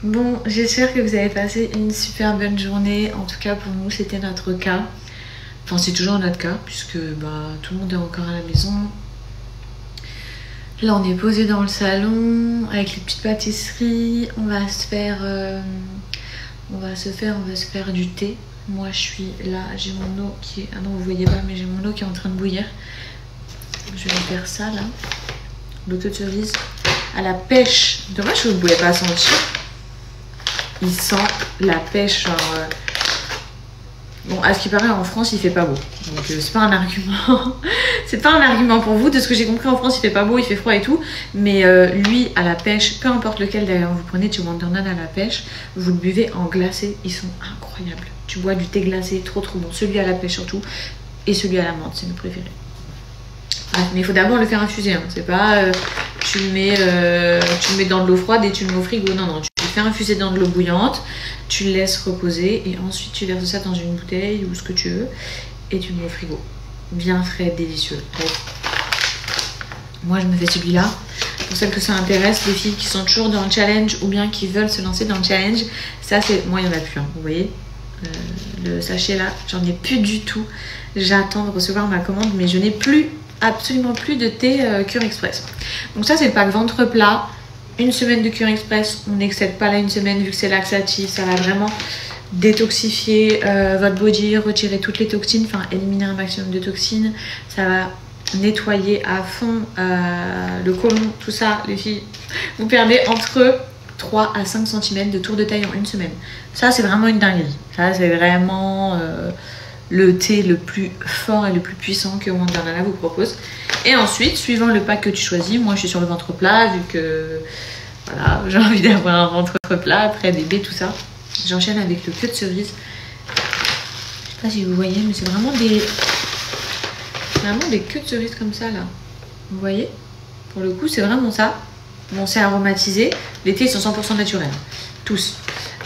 Bon, j'espère que vous avez passé une super bonne journée. En tout cas, pour nous, c'était notre cas. Enfin, c'est toujours notre cas, puisque tout le monde est encore à la maison. Là, on est posé dans le salon avec les petites pâtisseries. On va se faire du thé. Moi, je suis là, j'ai mon eau qui est... Ah non, vous voyez pas, mais j'ai mon eau qui est en train de bouillir. Je vais faire ça, là. L'eau de cerise à la pêche. Dommage que vous ne pouvez pas sentir. Il sent la pêche, genre... Bon, à ce qui paraît, en France, il fait pas beau. Donc, c'est pas un argument. C'est pas un argument pour vous. De ce que j'ai compris, en France, il fait pas beau, il fait froid et tout. Mais lui, à la pêche, peu importe lequel d'ailleurs vous prenez du Wonderland à la pêche, vous le buvez en glacé. Ils sont incroyables. Tu bois du thé glacé, trop trop bon. Celui à la pêche surtout. Et celui à la menthe, c'est mes préférés. Bref, mais il faut d'abord le faire infuser. Hein. C'est pas tu le mets dans de l'eau froide et tu le mets au frigo. Non, non, tu le fais infuser dans de l'eau bouillante. Tu le laisses reposer et ensuite tu verses ça dans une bouteille ou ce que tu veux et tu le mets au frigo. Bien frais, délicieux. Bref. Moi je me fais celui-là. Pour celles que ça intéresse, les filles qui sont toujours dans le challenge ou bien qui veulent se lancer dans le challenge, ça c'est... Moi il n'y en a plus, hein, vous voyez. Le sachet là, j'en ai plus du tout. J'attends de recevoir ma commande mais je n'ai absolument plus de thé Cure Express. Donc ça c'est le pack ventre plat. Une semaine de Cure Express, on n'excède pas là une semaine vu que c'est laxatif, ça va vraiment détoxifier votre body, retirer toutes les toxines, enfin éliminer un maximum de toxines, ça va nettoyer à fond le côlon, tout ça les filles. Vous perdez entre 3 à 5 cm de tour de taille en une semaine. Ça c'est vraiment une dinguerie, ça c'est vraiment le thé le plus fort et le plus puissant que Wonderland vous propose. Et ensuite, suivant le pack que tu choisis, moi je suis sur le ventre plat vu que voilà, j'ai envie d'avoir un ventre plat après bébé, tout ça. J'enchaîne avec le queue de cerise. Je sais pas si vous voyez, mais c'est vraiment des queues de cerise comme ça là. Vous voyez? Pour le coup, c'est vraiment ça. Bon, c'est aromatisé. Les thés sont 100% naturels. Tous.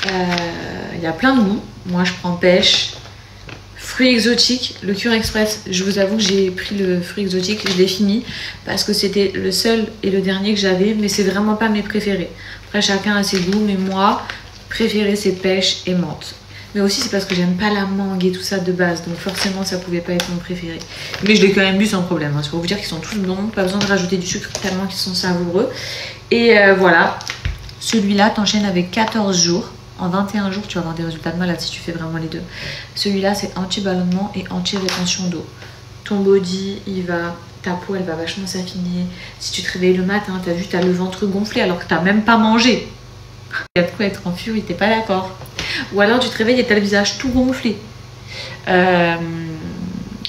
Il y a plein de goûts. Moi, je prends pêche. Fruits exotiques, le Cure Express, je vous avoue que j'ai pris le fruit exotique, je l'ai fini parce que c'était le seul et le dernier que j'avais, mais c'est vraiment pas mes préférés. Après chacun a ses goûts, mais moi, préféré c'est pêche et menthe. Mais aussi c'est parce que j'aime pas la mangue et tout ça de base, donc forcément ça pouvait pas être mon préféré. Mais je l'ai quand même bu sans problème, hein. C'est pour vous dire qu'ils sont tous bons, pas besoin de rajouter du sucre tellement qu'ils sont savoureux. Et voilà, celui-là t'enchaînes avec 14 jours. En 21 jours, tu vas avoir des résultats de malade si tu fais vraiment les deux. Celui-là, c'est anti-ballonnement et anti-rétention d'eau. Ton body, ta peau, elle va vachement s'affiner. Si tu te réveilles le matin, t'as vu, t'as le ventre gonflé alors que t'as même pas mangé. Il y a de quoi être en furie, t'es pas d'accord. Ou alors tu te réveilles et t'as le visage tout gonflé.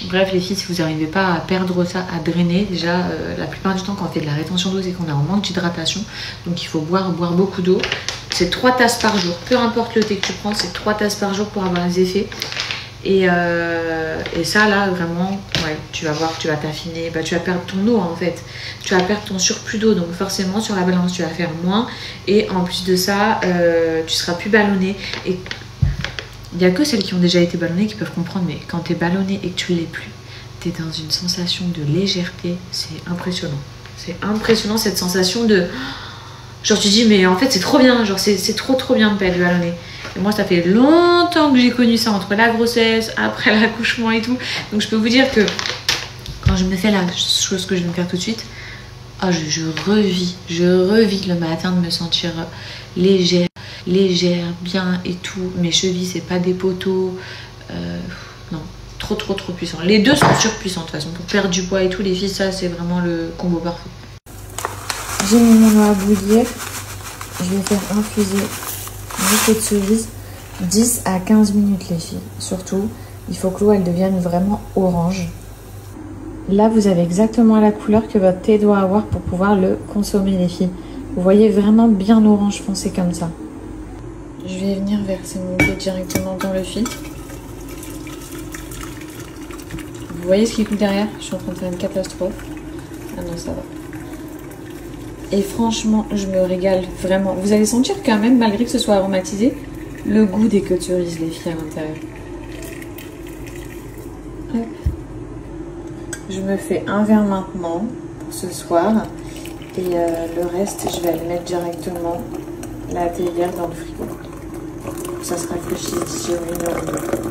Bref, les filles, si vous n'arrivez pas à perdre ça, à drainer, déjà, la plupart du temps, quand on fait de la rétention d'eau, c'est qu'on est en manque d'hydratation. Donc, il faut boire beaucoup d'eau. C'est 3 tasses par jour. Peu importe le thé que tu prends, c'est 3 tasses par jour pour avoir les effets. Et ça, là, vraiment, ouais, tu vas voir que tu vas t'affiner. Tu vas perdre ton eau, en fait. Tu vas perdre ton surplus d'eau. Donc, forcément, sur la balance, tu vas faire moins. Et en plus de ça, tu seras plus ballonné. Et il n'y a que celles qui ont déjà été ballonnées qui peuvent comprendre, mais quand tu es ballonné et que tu ne l'es plus, tu es dans une sensation de légèreté, c'est impressionnant. C'est impressionnant cette sensation de... Genre tu dis, mais en fait c'est trop bien, genre c'est trop bien de pas être ballonné. Et moi ça fait longtemps que j'ai connu ça entre la grossesse, après l'accouchement et tout. Donc je peux vous dire que quand je me fais la chose que je vais me faire tout de suite, je revis le matin de me sentir légère, bien et tout. Mes chevilles, c'est pas des poteaux. Non, trop puissant. Les deux sont surpuissants de toute façon. Pour perdre du poids et tout, les filles, ça, c'est vraiment le combo parfait. J'ai mis mon eau à bouillir. Je vais faire infuser le queue de cerise 10 à 15 minutes, les filles. Surtout, il faut que l'eau, elle devienne vraiment orange. Là, vous avez exactement la couleur que votre thé doit avoir pour pouvoir le consommer, les filles. Vous voyez vraiment bien orange foncé comme ça. Je vais venir verser mon thé directement dans le filtre. Vous voyez ce qui coule derrière? Je suis en train de faire une catastrophe. Ah non, ça va. Et franchement, je me régale vraiment. Vous allez sentir quand même, malgré que ce soit aromatisé, le goût des queues de cerise, les filles, à l'intérieur. Hop. Je me fais un verre maintenant pour ce soir. Et le reste, je vais le mettre directement la théière dans le frigo. Ça se rafraîchit d'ici une heure et demie.